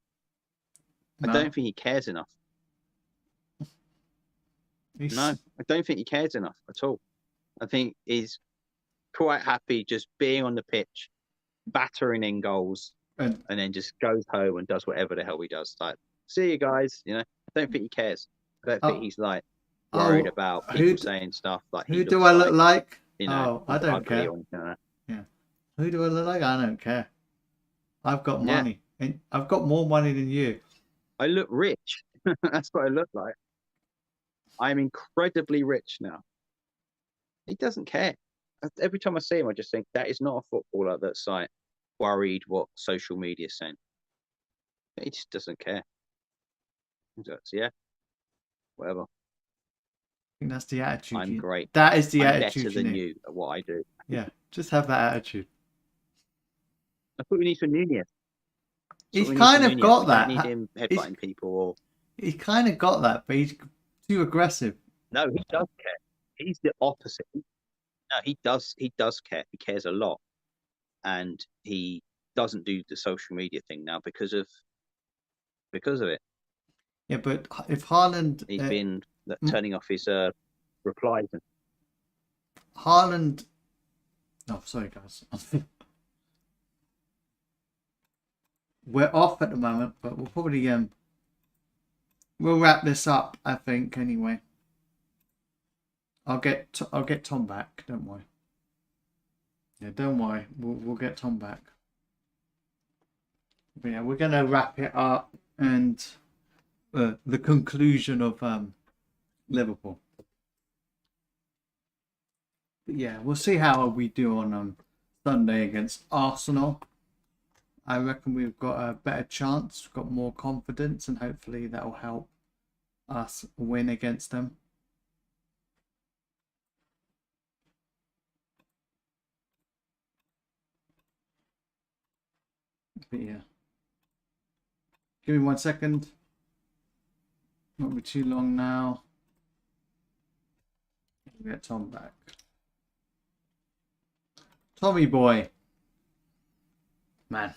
No. I don't think he cares enough. No, I don't think he cares enough at all. I think he's quite happy just being on the pitch, battering in goals, and then just goes home and does whatever the hell he does. Like, see you guys. You know, I don't think he cares. I don't think he's like worried about people saying stuff like. Who do I look like? You know, I don't care. Yeah. Who do I look like? I don't care. I've got money. And I've got more money than you. I look rich. That's what I look like. I'm incredibly rich now. He doesn't care. Every time I see him, I just think that is not a footballer that's like worried what social media is saying. He just doesn't care. So, yeah, whatever. I think that's the attitude. I'm great. That is the I'm attitude. Better than you at what I do. Yeah, just have that attitude. That's what we need for Nunez. He's kind of got that. We don't need him headbutting people. Or he's kind of got that, but he's too aggressive. No, he does care. He's the opposite. No, he does. He does care. He cares a lot, and he doesn't do the social media thing now because of it. Yeah, but if Haaland, he's been turning off his replies. Haaland. Oh, sorry, guys. We're off at the moment, but we'll probably we'll wrap this up, I think. Anyway, I'll get Tom back. Don't worry. Yeah, don't worry. We'll get Tom back. But yeah, we're gonna wrap it up and the conclusion of Liverpool. But yeah, we'll see how we do on Sunday against Arsenal. I reckon we've got a better chance, we've got more confidence, and hopefully that will help us win against them. But yeah. Give me 1 second. Won't be too long now. Get Tom back. Tommy boy. Man.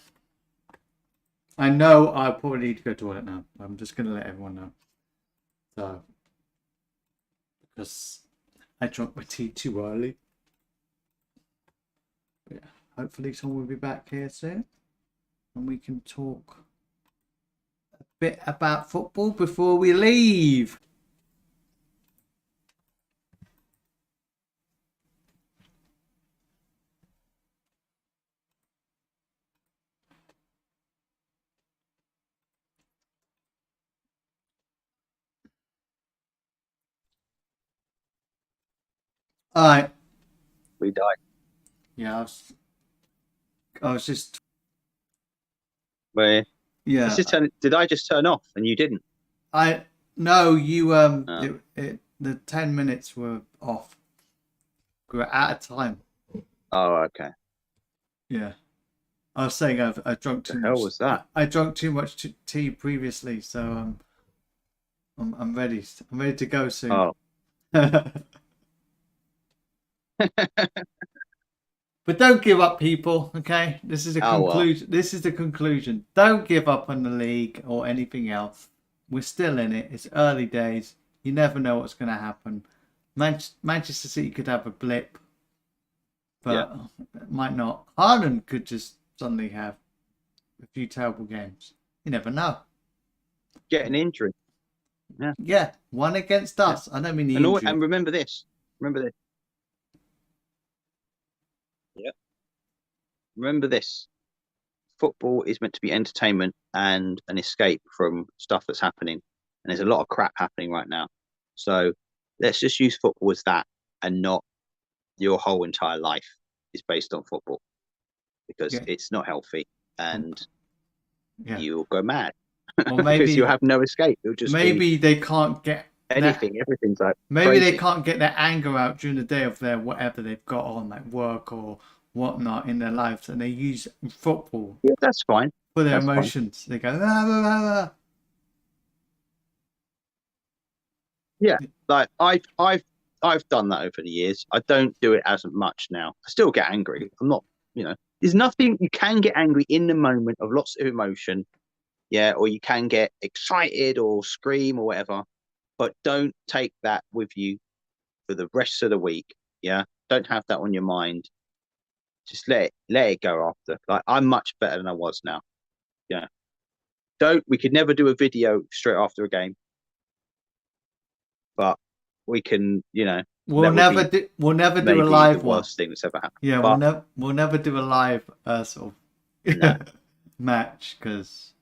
I know I probably need to go to the toilet now. I'm just going to let everyone know. So, because I drank my tea too early. But yeah, hopefully someone will be back here soon. And we can talk a bit about football before we leave. All right. We died. Yeah, I was just Where yeah. did I just turn off and you didn't? No, you Oh. the 10 minutes were off. We were out of time. Oh, okay. Yeah. I was saying I drunk The too hell much. was that? I drank too much tea previously, so I'm ready. I'm ready to go soon. Oh. But don't give up, people. Okay, this is the Oh, well. conclusion. This is the conclusion. Don't give up on the league or anything else. We're still in it. It's early days. You never know what's going to happen. Manchester City could have a blip, but it might not. Haaland could just suddenly have a few terrible games. You never know. Get an injury. Yeah. Yeah, one against us. I don't mean the injury. And remember this. Remember this. Yeah. Remember this. Football is meant to be entertainment and an escape from stuff that's happening. And there's a lot of crap happening right now. So let's just use football as that and not your whole entire life is based on football because it's not healthy and you'll go mad. Or maybe because you have no escape. It'll just maybe they can't get anything. Everything's like maybe crazy. they can't get their anger out during the day of their whatever they've got on, like work or whatnot in their lives, and they use football. Yeah, that's fine. For their emotions, fine. They go. Ah, ah, ah. Yeah, like I've done that over the years. I don't do it as much now. I still get angry. I'm not, there's nothing you can get angry in the moment of lots of emotion. Yeah, or you can get excited or scream or whatever, but don't take that with you for the rest of the week. Yeah, don't have that on your mind. Just let it go after. Like I'm much better than I was now. Yeah. We could never do a video straight after a game. But we can, we'll never do a live the worst thing that's ever happened. Yeah, we'll never do a live sort of match because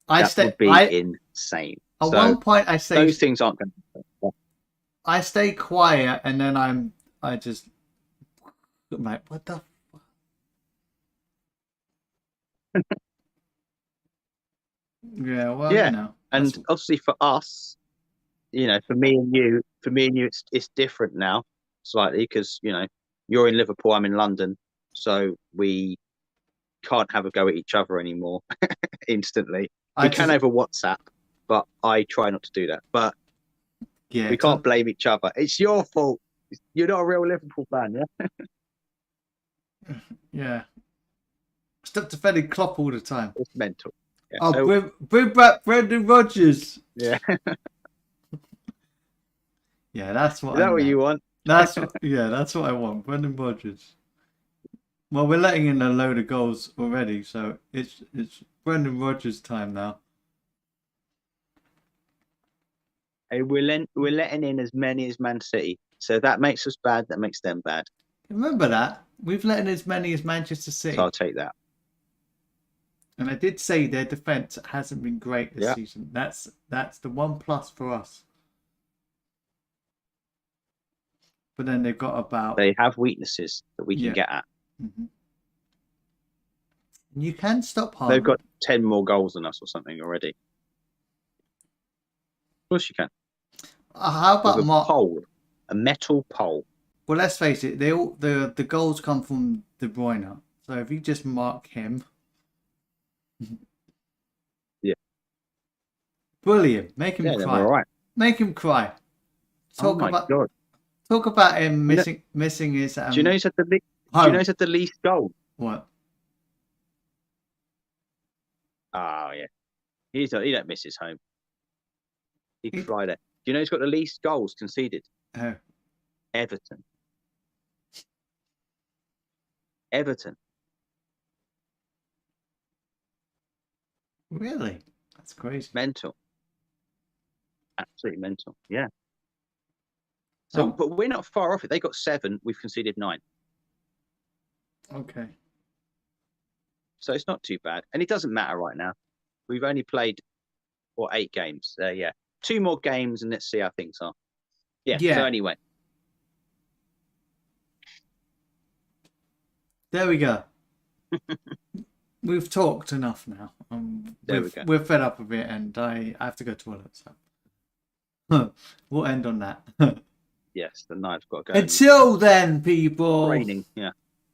that would be insane. At one point, I say those things aren't going to happen. I stay quiet, and then I'm like, what the fuck? Yeah, well, yeah. And obviously for us, for me and you, it's different now slightly because you're in Liverpool, I'm in London, so we can't have a go at each other anymore instantly. We can over WhatsApp, but I try not to do that. But yeah, we can't blame each other. It's your fault. You're not a real Liverpool fan, yeah? Yeah. Stop defending Klopp all the time. It's mental. Yeah, so... bring back Brendan Rodgers. Yeah. Yeah, that's what. Is that what you want? That's what I want. Brendan Rodgers. Well, we're letting in a load of goals already, so it's Brendan Rodgers' time now. Hey, we're letting in as many as Man City, so that makes us bad. That makes them bad. Remember that we've let in as many as Manchester City. So I'll take that. And I did say their defense hasn't been great this season. That's the one plus for us. But then they've got about... They have weaknesses that we can get at. Mm-hmm. You can stop Haaland. They've got 10 more goals than us or something already. Of course you can. How about a metal pole? Well, let's face it. The goals come from De Bruyne. So if you just mark him... Yeah. Bully him. Make him cry. All right. Make him cry. Oh talk my about god! him You know- missing his Do you know he's had the do you home. know he's had the least goals? What? Oh yeah, he don't miss his home. He He- could fly there. Do you know he's got the least goals conceded? Oh, Everton. Everton. really? That's crazy. Mental. Absolutely mental. Yeah. So, Oh, but we're not far off it. They got 7. We've conceded 9. okay. So it's not too bad. And it doesn't matter right now. We've only played 8 games. Yeah. 2 more games and let's see how things are. Yeah. Yeah. So anyway, There we go. We've talked enough now. There we go. We're fed up of it, and I have to go to the toilet. So we'll end on that. yes, the knife's got to go. Until then, people. Raining. Yeah.